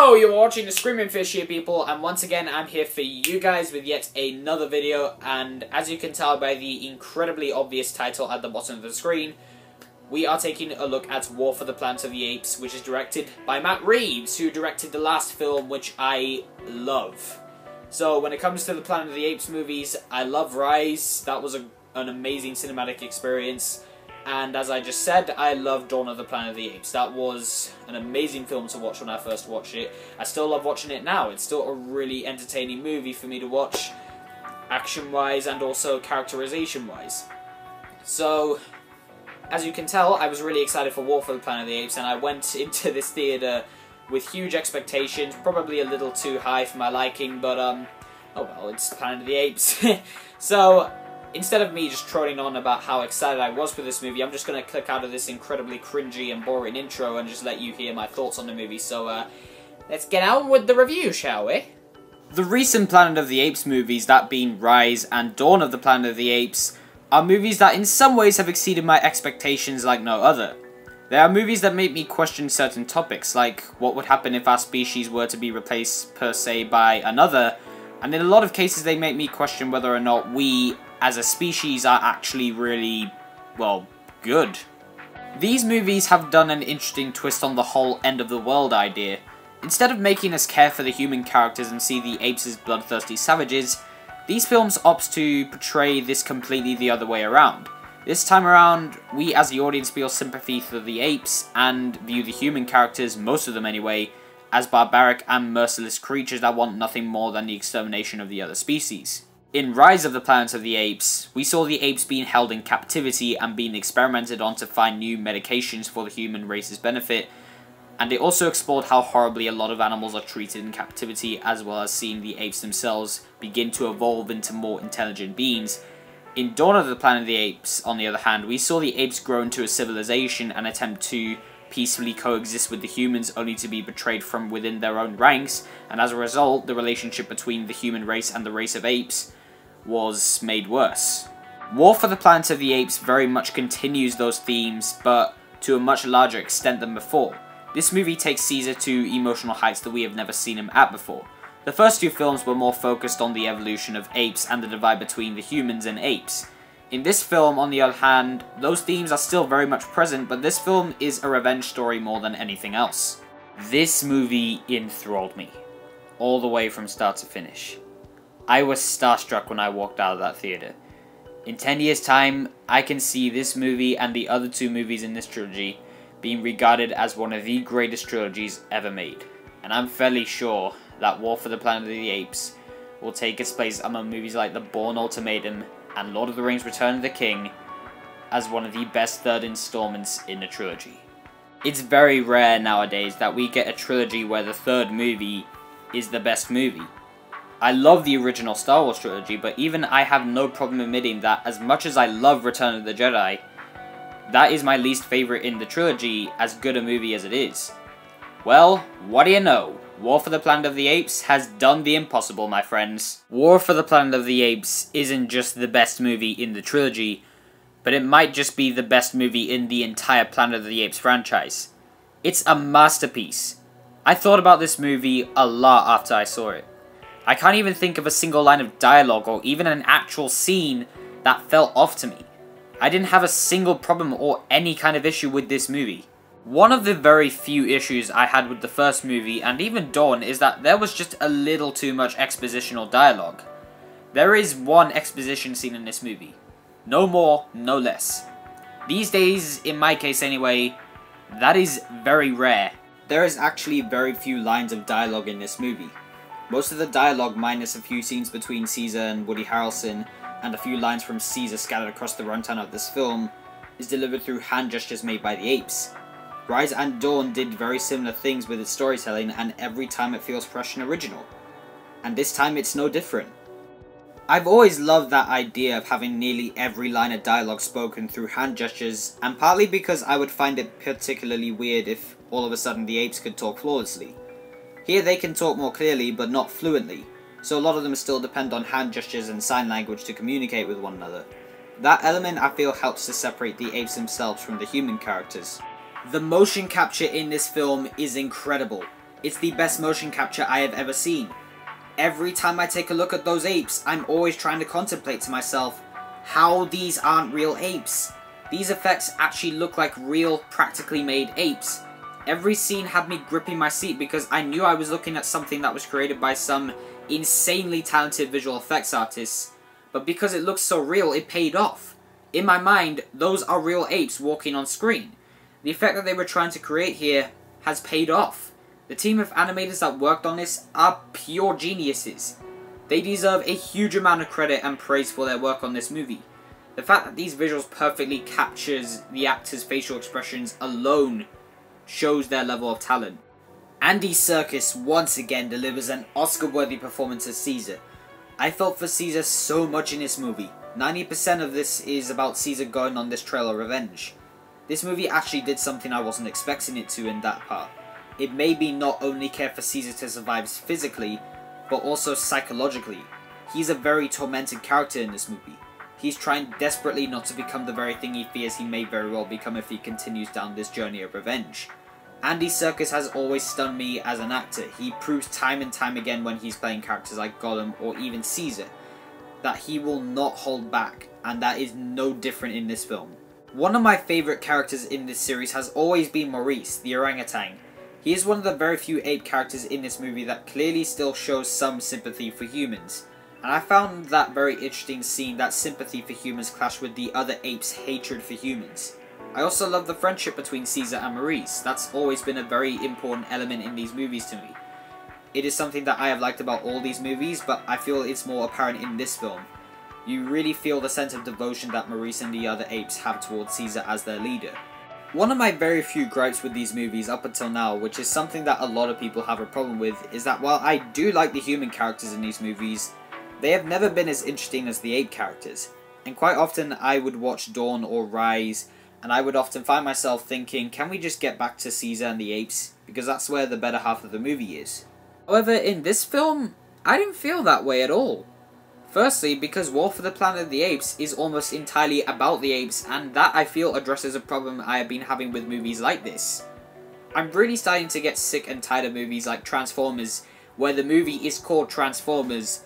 Yo, you're watching the Screaming Fish here, people, and once again I'm here for you guys with yet another video, and as you can tell by the incredibly obvious title at the bottom of the screen, we are taking a look at War for the Planet of the Apes, which is directed by Matt Reeves, who directed the last film, which I love. So when it comes to the Planet of the Apes movies, I love Rise. That was an amazing cinematic experience. And as I just said, I love Dawn of the Planet of the Apes. That was an amazing film to watch when I first watched it. I still love watching it now. It's still a really entertaining movie for me to watch, action-wise and also characterization-wise. So, as you can tell, I was really excited for War for the Planet of the Apes, and I went into this theatre with huge expectations, probably a little too high for my liking, but, oh well, it's Planet of the Apes. So, instead of me just trolling on about how excited I was for this movie, I'm just going to click out of this incredibly cringy and boring intro and just let you hear my thoughts on the movie. So, let's get on with the review, shall we? The recent Planet of the Apes movies, that being Rise and Dawn of the Planet of the Apes, are movies that in some ways have exceeded my expectations like no other. They are movies that make me question certain topics, like what would happen if our species were to be replaced per se by another, and in a lot of cases they make me question whether or not we, as a species, are actually really, well, good. These movies have done an interesting twist on the whole end of the world idea. Instead of making us care for the human characters and see the apes as bloodthirsty savages, these films opt to portray this completely the other way around. This time around, we as the audience feel sympathy for the apes and view the human characters, most of them anyway, as barbaric and merciless creatures that want nothing more than the extermination of the other species. In Rise of the Planet of the Apes, we saw the apes being held in captivity and being experimented on to find new medications for the human race's benefit, and it also explored how horribly a lot of animals are treated in captivity, as well as seeing the apes themselves begin to evolve into more intelligent beings. In Dawn of the Planet of the Apes, on the other hand, we saw the apes grow into a civilization and attempt to peacefully coexist with the humans, only to be betrayed from within their own ranks, and as a result, the relationship between the human race and the race of apes was made worse. War for the Planet of the Apes very much continues those themes, but to a much larger extent than before. This movie takes Caesar to emotional heights that we have never seen him at before. The first two films were more focused on the evolution of apes and the divide between the humans and apes. In this film, on the other hand, those themes are still very much present, but this film is a revenge story more than anything else. This movie enthralled me, all the way from start to finish. I was starstruck when I walked out of that theatre. In 10 years' time, I can see this movie and the other two movies in this trilogy being regarded as one of the greatest trilogies ever made. And I'm fairly sure that War for the Planet of the Apes will take its place among movies like The Bourne Ultimatum and Lord of the Rings Return of the King as one of the best third installments in the trilogy. It's very rare nowadays that we get a trilogy where the third movie is the best movie. I love the original Star Wars trilogy, but even I have no problem admitting that as much as I love Return of the Jedi, that is my least favourite in the trilogy, as good a movie as it is. Well, what do you know? War for the Planet of the Apes has done the impossible, my friends. War for the Planet of the Apes isn't just the best movie in the trilogy, but it might just be the best movie in the entire Planet of the Apes franchise. It's a masterpiece. I thought about this movie a lot after I saw it. I can't even think of a single line of dialogue or even an actual scene that felt off to me. I didn't have a single problem or any kind of issue with this movie. One of the very few issues I had with the first movie, and even Dawn, is that there was just a little too much expositional dialogue. There is one exposition scene in this movie. No more, no less. These days, in my case anyway, that is very rare. There is actually very few lines of dialogue in this movie. Most of the dialogue, minus a few scenes between Caesar and Woody Harrelson, and a few lines from Caesar scattered across the runtime of this film, is delivered through hand gestures made by the apes. Rise and Dawn did very similar things with its storytelling, and every time it feels fresh and original. And this time it's no different. I've always loved that idea of having nearly every line of dialogue spoken through hand gestures, and partly because I would find it particularly weird if all of a sudden the apes could talk flawlessly. Here they can talk more clearly, but not fluently, so a lot of them still depend on hand gestures and sign language to communicate with one another. That element I feel helps to separate the apes themselves from the human characters. The motion capture in this film is incredible. It's the best motion capture I have ever seen. Every time I take a look at those apes, I'm always trying to contemplate to myself how these aren't real apes. These effects actually look like real, practically made apes. Every scene had me gripping my seat because I knew I was looking at something that was created by some insanely talented visual effects artists, but because it looked so real, it paid off. In my mind, those are real apes walking on screen. The effect that they were trying to create here has paid off. The team of animators that worked on this are pure geniuses. They deserve a huge amount of credit and praise for their work on this movie. The fact that these visuals perfectly captures the actors' facial expressions alone shows their level of talent. Andy Serkis once again delivers an Oscar-worthy performance as Caesar. I felt for Caesar so much in this movie. 90% of this is about Caesar going on this trail of revenge. This movie actually did something I wasn't expecting it to in that part. It made me not only care for Caesar to survive physically, but also psychologically. He's a very tormented character in this movie. He's trying desperately not to become the very thing he fears he may very well become if he continues down this journey of revenge. Andy Serkis has always stunned me as an actor. He proves time and time again when he's playing characters like Gollum or even Caesar that he will not hold back, and that is no different in this film. One of my favourite characters in this series has always been Maurice, the orangutan. He is one of the very few ape characters in this movie that clearly still shows some sympathy for humans. And I found that very interesting, seeing that sympathy for humans clash with the other apes' hatred for humans. I also love the friendship between Caesar and Maurice. That's always been a very important element in these movies to me. It is something that I have liked about all these movies, but I feel it's more apparent in this film. You really feel the sense of devotion that Maurice and the other apes have towards Caesar as their leader. One of my very few gripes with these movies up until now, which is something that a lot of people have a problem with, is that while I do like the human characters in these movies, they have never been as interesting as the ape characters. And quite often I would watch Dawn or Rise, and I would often find myself thinking, can we just get back to Caesar and the apes? Because that's where the better half of the movie is. However, in this film, I didn't feel that way at all. Firstly, because War for the Planet of the Apes is almost entirely about the apes, and that I feel addresses a problem I have been having with movies like this. I'm really starting to get sick and tired of movies like Transformers, where the movie is called Transformers,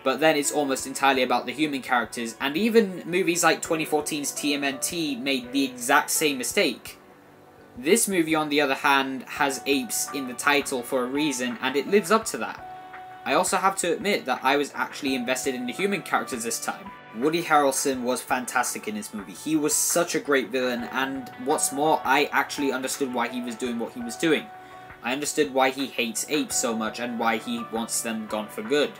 but then it's almost entirely about the human characters, and even movies like 2014's TMNT made the exact same mistake. This movie, on the other hand, has apes in the title for a reason, and it lives up to that. I also have to admit that I was actually invested in the human characters this time. Woody Harrelson was fantastic in this movie. He was such a great villain, and what's more, I actually understood why he was doing what he was doing. I understood why he hates apes so much and why he wants them gone for good.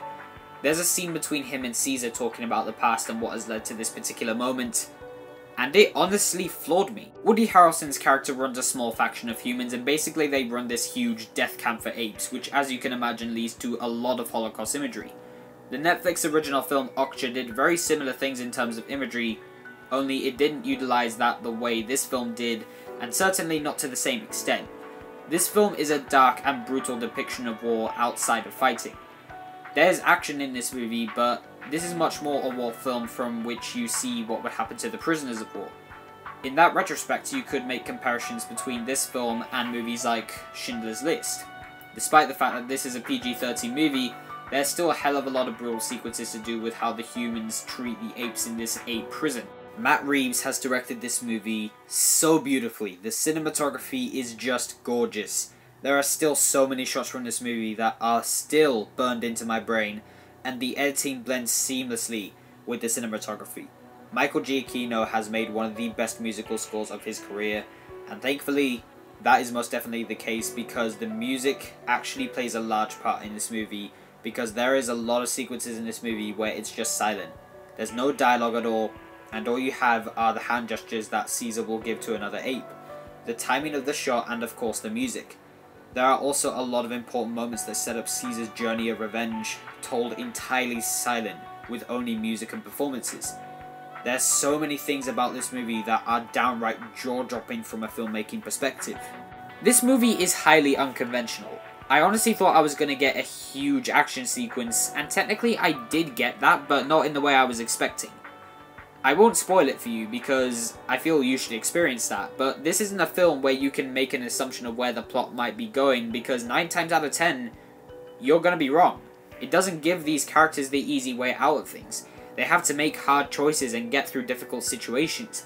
There's a scene between him and Caesar talking about the past and what has led to this particular moment, and it honestly floored me. Woody Harrelson's character runs a small faction of humans, and basically they run this huge death camp for apes, which as you can imagine leads to a lot of Holocaust imagery. The Netflix original film Okja did very similar things in terms of imagery, only it didn't utilize that the way this film did, and certainly not to the same extent. This film is a dark and brutal depiction of war outside of fighting. There's action in this movie, but this is much more a war film from which you see what would happen to the prisoners of war. In that retrospect, you could make comparisons between this film and movies like Schindler's List. Despite the fact that this is a PG-13 movie, there's still a hell of a lot of brutal sequences to do with how the humans treat the apes in this ape prison. Matt Reeves has directed this movie so beautifully. The cinematography is just gorgeous. There are still so many shots from this movie that are still burned into my brain, and the editing blends seamlessly with the cinematography. Michael Giacchino has made one of the best musical scores of his career, and thankfully that is most definitely the case because the music actually plays a large part in this movie, because there is a lot of sequences in this movie where it's just silent. There's no dialogue at all, and all you have are the hand gestures that Caesar will give to another ape, the timing of the shot, and of course the music. There are also a lot of important moments that set up Caesar's journey of revenge, told entirely silent, with only music and performances. There's so many things about this movie that are downright jaw-dropping from a filmmaking perspective. This movie is highly unconventional. I honestly thought I was going to get a huge action sequence, and technically I did get that, but not in the way I was expecting. I won't spoil it for you because I feel you should experience that, but this isn't a film where you can make an assumption of where the plot might be going, because 9 times out of 10, you're gonna be wrong. It doesn't give these characters the easy way out of things. They have to make hard choices and get through difficult situations.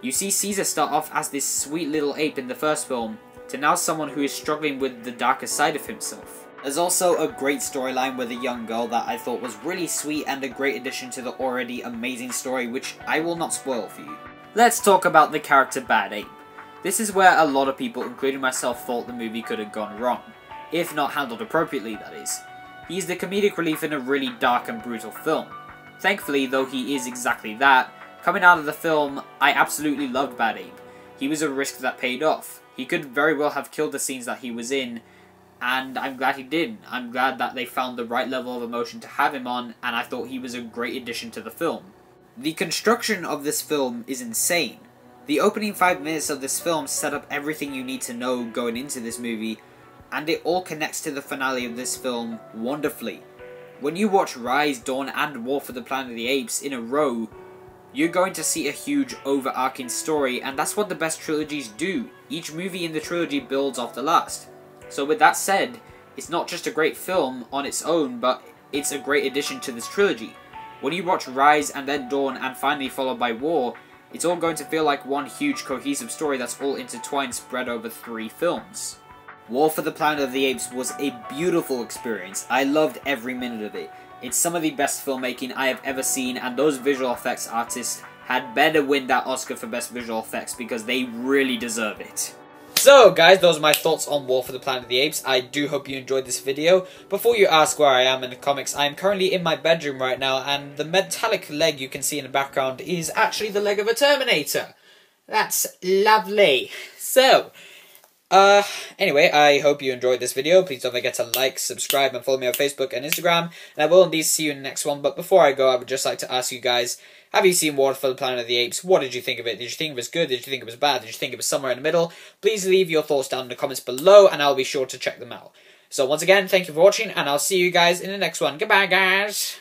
You see Caesar start off as this sweet little ape in the first film, to now someone who is struggling with the darker side of himself. There's also a great storyline with a young girl that I thought was really sweet and a great addition to the already amazing story, which I will not spoil for you. Let's talk about the character Baddie. This is where a lot of people, including myself, thought the movie could have gone wrong. If not handled appropriately, that is. He's the comedic relief in a really dark and brutal film. Thankfully, though he is exactly that, coming out of the film, I absolutely loved Baddie. He was a risk that paid off. He could very well have killed the scenes that he was in, and I'm glad he did. I'm glad that they found the right level of emotion to have him on, and I thought he was a great addition to the film. The construction of this film is insane. The opening 5 minutes of this film set up everything you need to know going into this movie, and it all connects to the finale of this film wonderfully. When you watch Rise, Dawn, and War for the Planet of the Apes in a row, you're going to see a huge overarching story, and that's what the best trilogies do. Each movie in the trilogy builds off the last. So with that said, it's not just a great film on its own, but it's a great addition to this trilogy. When you watch Rise and then Dawn and finally followed by War, it's all going to feel like one huge cohesive story that's all intertwined, spread over 3 films. War for the Planet of the Apes was a beautiful experience. I loved every minute of it. It's some of the best filmmaking I have ever seen, and those visual effects artists had better win that Oscar for best visual effects because they really deserve it. So guys, those are my thoughts on War for the Planet of the Apes. I do hope you enjoyed this video. Before you ask where I am in the comics, I am currently in my bedroom right now, and the metallic leg you can see in the background is actually the leg of a Terminator. That's lovely. So, anyway, I hope you enjoyed this video. Please don't forget to like, subscribe, and follow me on Facebook and Instagram. And I will indeed see you in the next one. But before I go, I would just like to ask you guys, have you seen War for the Planet of the Apes? What did you think of it? Did you think it was good? Did you think it was bad? Did you think it was somewhere in the middle? Please leave your thoughts down in the comments below, and I'll be sure to check them out. So once again, thank you for watching, and I'll see you guys in the next one. Goodbye, guys!